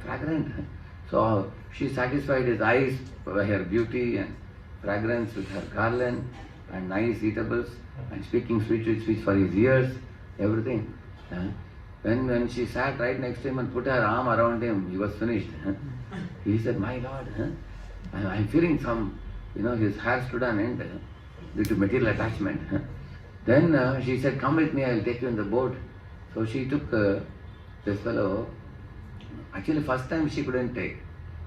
fragrant. So she satisfied his eyes by her beauty and fragrance with her garland and nice eatables and speaking sweet speech for his ears, everything. When she sat right next to him and put her arm around him, he was finished. He said, my Lord, I'm feeling some, his hair stood on end due to material attachment. Then she said, come with me, I'll take you in the boat. So she took this fellow. Actually, first time she couldn't take.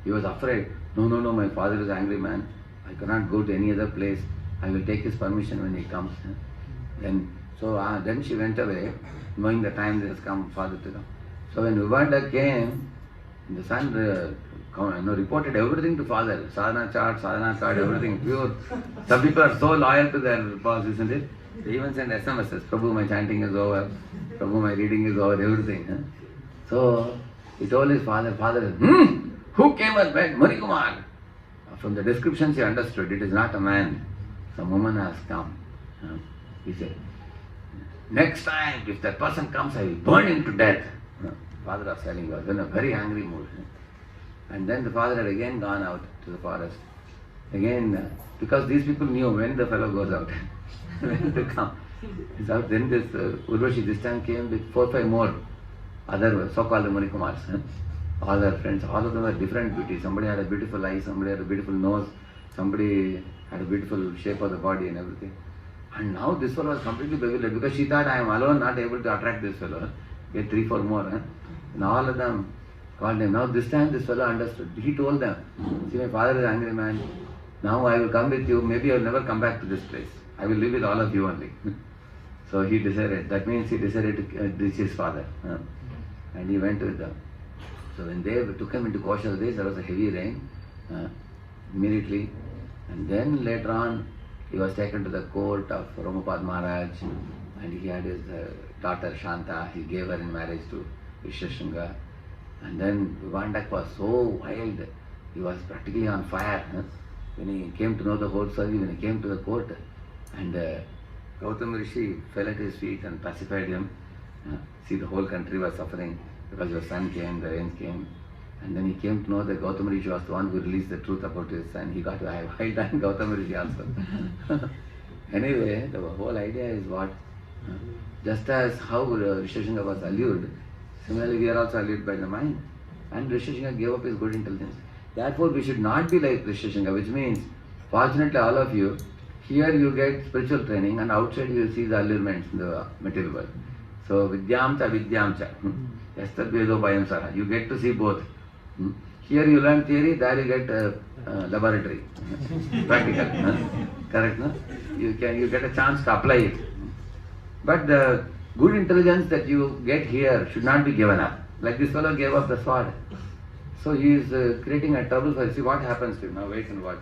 He was afraid. No, my father is an angry man. I cannot go to any other place. I will take his permission when he comes. Then she went away, knowing the time has come father to come. So when Vibhandak came, the son reported everything to father. Sadhana chart, everything pure. Some people are so loyal to their boss, isn't it? They even send SMSs. Prabhu, my chanting is over. Prabhu, my reading is over, everything. So he told his father, who came and went? Muni Kumar. From the description she understood, it is not a man. Some woman has come. He said, next time, if that person comes, I will burn him to death. Father of Selling was in a very angry mood. And then the father had again gone out to the forest. Again, because these people knew when the fellow goes out, when to come. He's out. Then this Urvashi this time came with 4 or 5 more other so-called Muni Kumars. All their friends, all of them were different beauty. Somebody had a beautiful eye, somebody had a beautiful nose, somebody had a beautiful shape of the body and everything. And now this fellow was completely bewildered because she thought, I am alone, not able to attract this fellow. Get 3 or 4 more. And all of them called him. Now this time this fellow understood. He told them, see, my father is an angry man. Now I will come with you. Maybe I will never come back to this place. I will live with all of you only. So he decided. That means he decided to ditch his father. And he went with them. So when they took him into Kaushal Desh, there was a heavy rain immediately. And then later on, he was taken to the court of Romapad Maharaj, and he had his daughter Shanta. He gave her in marriage to Rishyashringa. And then Vivandak was so wild, he was practically on fire. When he came to know the whole story, when he came to the court, and Gautam Rishi fell at his feet and pacified him. See, the whole country was suffering because your son came, the rains came. And then he came to know that Gautam Rishi was the one who released the truth about his son. He got to have high done Gautam Rishi also. Anyway, the whole idea is what? Just as how Rishyashringa was allured, similarly we are also allured by the mind. And Rishyashringa gave up his good intelligence. Therefore, we should not be like Rishyashringa, which means, fortunately all of you, here you get spiritual training and outside you see the allurements in the material world. So, Vidyamcha, Vidyamcha. Yastad Vedo Bhayam Sara. You get to see both. Here you learn theory, there you get laboratory, practical. Correct, no? You get a chance to apply it. But the good intelligence that you get here should not be given up. Like this fellow gave up the sword. So he is creating a trouble for you. See what happens to him. Now wait and watch.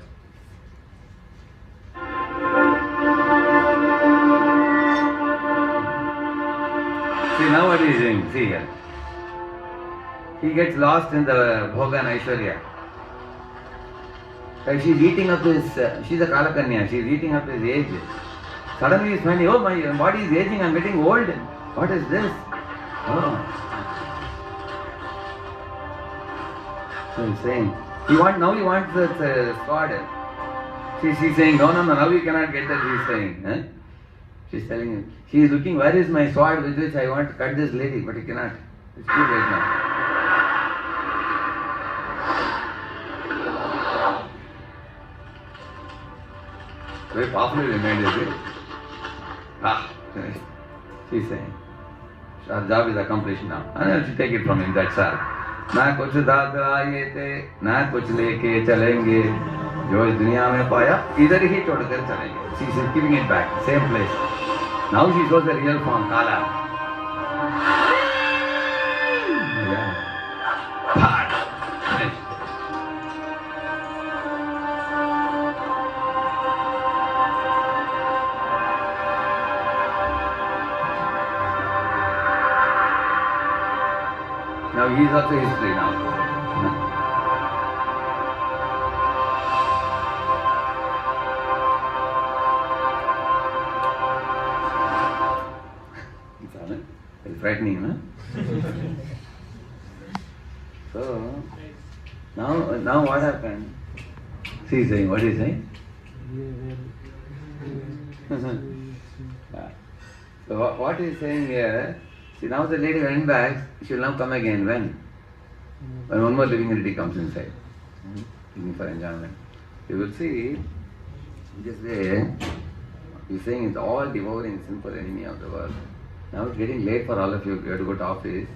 See now what he is doing. See here. He gets lost in the Bhoga and Aishwarya. Like she's eating up his, she's a Kalakanya, she's eating up his age. Suddenly he's finding, oh my body is aging, I'm getting old. What is this? Oh. So he's saying, now he wants that sword. She's saying, no, now you cannot get that, she's saying. She's telling him, she is looking, where is my sword with which I want to cut this lady, but he cannot. It's too late now. Very powerfully remained, is it? She's saying, our job is accomplished now. And I should take it from him, that's all. ना कुछ दाद आए थे, ना कुछ लेके चलेंगे, जो इस दुनिया में पाया, इधर ही छोड़कर चलेंगे. She is giving it back, same place. Now she shows the real form, Kala. Yeah. Now he is also history now. It's frightening, no? So now what happened? See, he's saying, what is he saying? Yeah. So what he is saying here? See, now the lady went back, she will now come again. When? When one more living entity comes inside. Looking for enjoyment. You will see, this way, he's saying it's all devouring, simple enemy of the world. Now it's getting late for all of you. You have to go to office.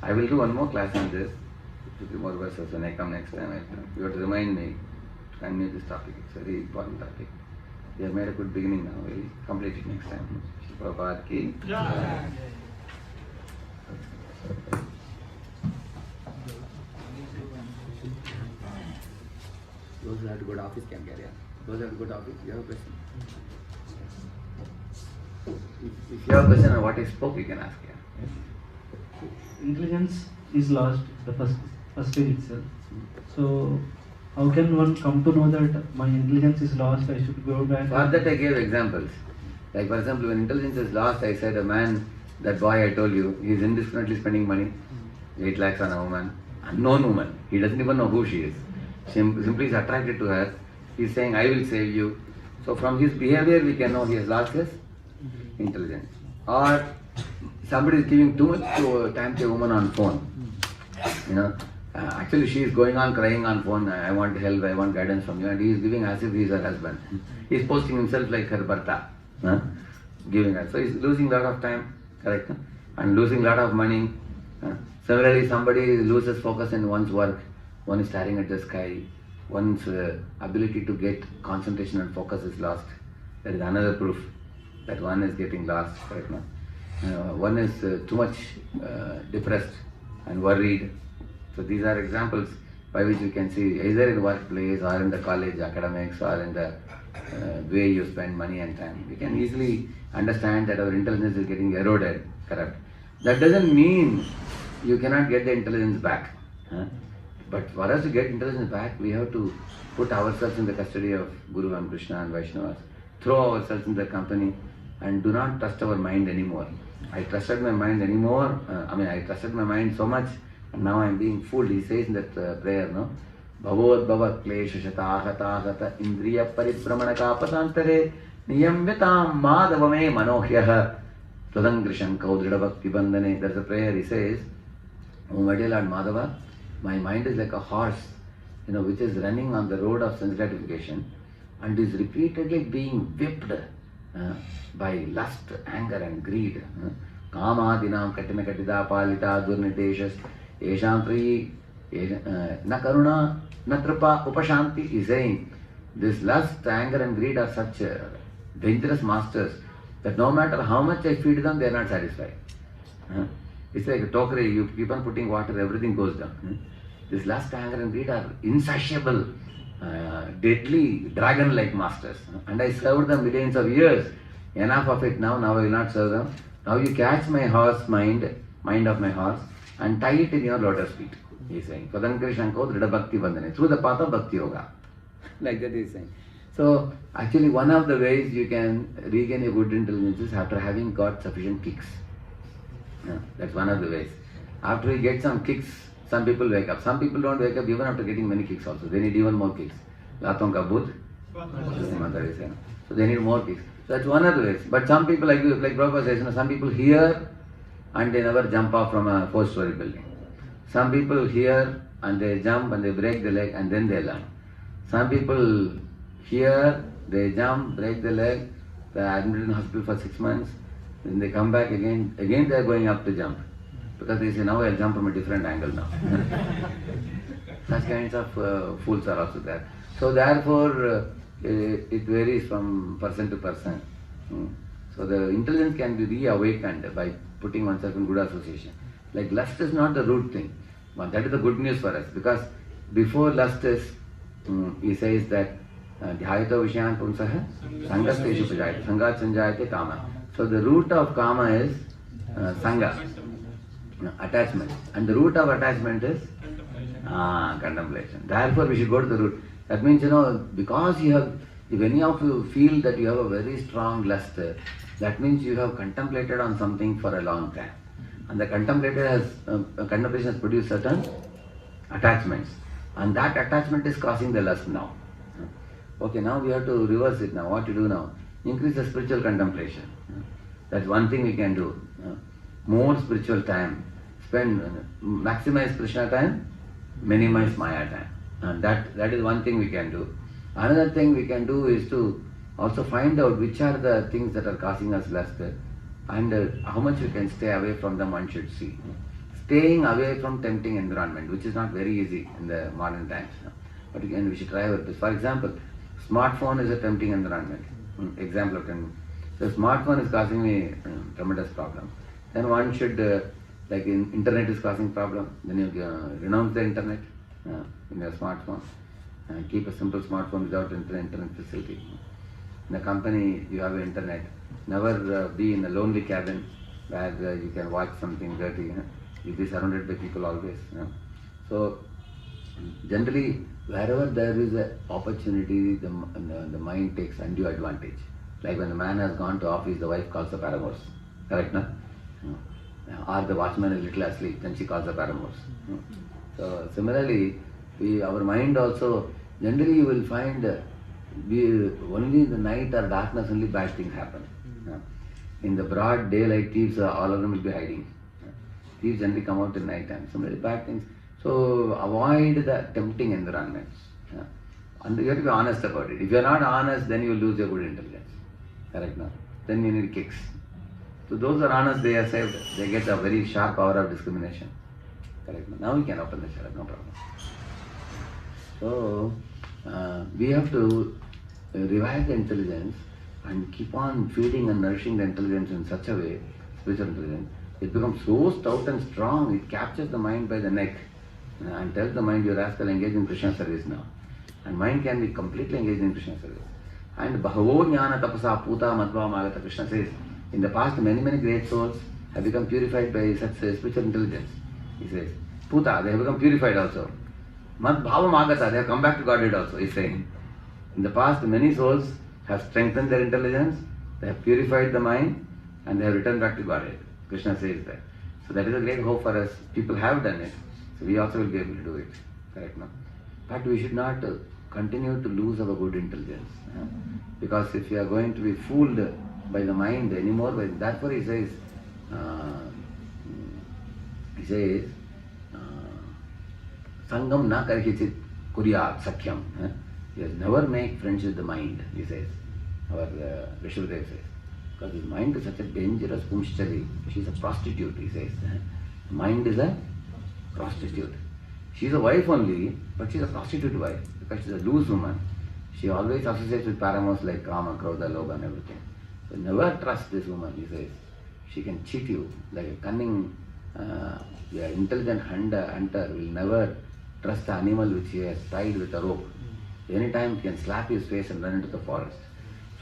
I will do one more class on this. 2-3 more verses when I come next time. You have to remind me to continue this topic. It's a very important topic. We have made a good beginning now. We'll complete it next time. Prabhupada ki. Those who have to go to office can carry on. Those who have to go to office, you have a question? If you have a question on what I spoke, you can ask. Yeah. Intelligence is lost, the first stage itself. So, how can one come to know that my intelligence is lost, I should go back? For that I gave examples. Like for example, when intelligence is lost, I said a man, that boy I told you, he is indiscriminately spending money, 8 lakhs on a woman, unknown woman. He doesn't even know who she is. Simply is attracted to her. He is saying, I will save you. So from his behavior, we can know he has lost his intelligence. Or somebody is giving too much time to a woman on phone. Actually she is going on crying on phone, I want help, I want guidance from you, and he is giving as if he is her husband. He is posting himself like her Bharta. Giving her. So he is losing a lot of time, correct? And losing a lot of money. Similarly, somebody loses focus in one's work. One is staring at the sky. One's ability to get concentration and focus is lost. That is another proof that one is getting lost, correct? One is too much depressed and worried. So these are examples. by which you can see either in workplace or in the college academics or in the way you spend money and time. We can easily understand that our intelligence is getting eroded, correct? That doesn't mean you cannot get the intelligence back. But for us to get intelligence back, we have to put ourselves in the custody of Guru and Krishna and Vaishnavas, throw ourselves in the company and do not trust our mind anymore. I trusted my mind I trusted my mind so much and now I am being fooled. He says in that prayer, no? Bhavad bhavat klesha shatahata indriya paribramana kapatantare niyamvitam madhavame manohyaha twadangrishan kaudrida bhakti bandhane. There's a prayer he says, O my dear Lord Madhava, my mind is like a horse, which is running on the road of sense gratification and is repeatedly being whipped by lust, anger and greed. Kama dinam katina katida palita durniteshas eshantriyi na karuna na tripa upashanti is saying this lust, anger and greed are such dangerous masters that no matter how much I feed them, they are not satisfied. It's like a tokri, you keep on putting water, everything goes down. This lust, anger and greed are insatiable, deadly, dragon-like masters. And I served them millions of years. Enough of it now I will not serve them. Now you catch my horse mind of my horse, and tie it in your lotus feet. He is saying, Tadankrishanko Drida Bhakti Bandhane, through the path of Bhakti Yoga. Like that he is saying. So, actually one of the ways you can regain your good intelligence is after having got sufficient kicks. That's one of the ways. After you get some kicks, some people wake up. Some people don't wake up even after getting many kicks also. They need even more kicks. Laton ka budh. So they need more kicks. So that's one of the ways. But some people, like Prabhupada says, some people hear and they never jump off from a 4-story building. Some people hear and they jump and they break the leg and then they learn. Some people hear, they jump, break the leg, they are admitted in hospital for 6 months, then they come back again they are going up to jump. Because they say, now I'll jump from a different angle now. Such kinds of fools are also there. So therefore, it varies from person to person. So the intelligence can be reawakened by putting oneself in good association. Like lust is not the root thing. But that is the good news for us. Because before lust is, he says that Dhyayata Vishyan Pumsaha Sangasteshu Pajayate Sangat Sanjayate Kama. So the root of Kama is Sangha, attachment. And the root of attachment is contemplation. Therefore we should go to the root. That means, because if any of you feel that you have a very strong lust, that means you have contemplated on something for a long time. And the contemplation has produced certain attachments. And that attachment is causing the lust now. Okay, now we have to reverse it now. What to do now? Increase the spiritual contemplation. That's one thing we can do. More spiritual time. Maximize Krishna time, minimize Maya time. And that is one thing we can do. Another thing we can do is to also find out which are the things that are causing us lust and how much we can stay away from them, one should see. Staying away from tempting environment, which is not very easy in the modern times. But again, we should try our best. For example, smartphone is a tempting environment. Example of tempting. So smartphone is causing me tremendous problem. Then one should, internet is causing problem. Then you renounce the internet in your smartphone. Keep a simple smartphone without internet facility. In a company, you have internet. Never be in a lonely cabin where you can watch something dirty. You'll be surrounded by people always. So, generally, wherever there is an opportunity, the mind takes undue advantage. Like when the man has gone to office, the wife calls the paramours. Correct, no? Or the watchman is little asleep, then she calls the paramours. So, similarly, our mind also, generally you will find only in the night or darkness only bad things happen. In the broad daylight, thieves, all of them will be hiding. Thieves generally come out in night time. So many bad things. So avoid the tempting environments. And you have to be honest about it. If you are not honest, then you will lose your good intelligence. Correct now? Then you need kicks. So those who are honest, they are saved. They get a very sharp hour of discrimination. Correct now? Now we can open the sharab, no problem. So we have to revive the intelligence and keep on feeding and nourishing the intelligence in such a way, spiritual intelligence, it becomes so stout and strong, it captures the mind by the neck and tell the mind, you rascal, engage in Krishna service now. And mind can be completely engaged in Krishna service. And Bahavo Jnana Tapasa Puta Madhva Magata, Krishna says, in the past many great souls have become purified by such spiritual intelligence. He says, Puta, they have become purified also. Madhva Magata, they have come back to Godhead also, he is saying. In the past many souls have strengthened their intelligence, they have purified the mind, and they have returned back to Godhead. Krishna says that. So that is a great hope for us. People have done it, so we also will be able to do it. Correct, no? But we should not continue to lose our good intelligence. Because if you are going to be fooled by the mind anymore, therefore he says, Sangam na karhichit kuryat sakyam. He has never make friends with the mind, he says. Our Rishabhdev says. Because his mind is such a dangerous pumshchari. She is a prostitute, he says. Mind is a prostitute. She is a wife only, but she is a prostitute wife because she is a loose woman. She always associates with paramours like Kama, Krodha, Lobha and everything. So never trust this woman, he says. She can cheat you like a cunning, intelligent hunter will never trust the animal which he has tied with a rope. Anytime he can slap his face and run into the forest.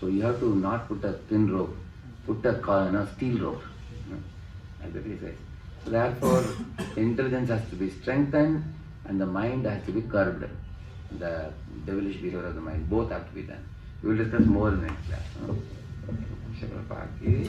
So you have to not put a thin rope, put a steel rope. Like that he says. So therefore, intelligence has to be strengthened and the mind has to be curbed. The devilish behavior of the mind, both have to be done. We will discuss more in the next class. Shri Prabhupada ki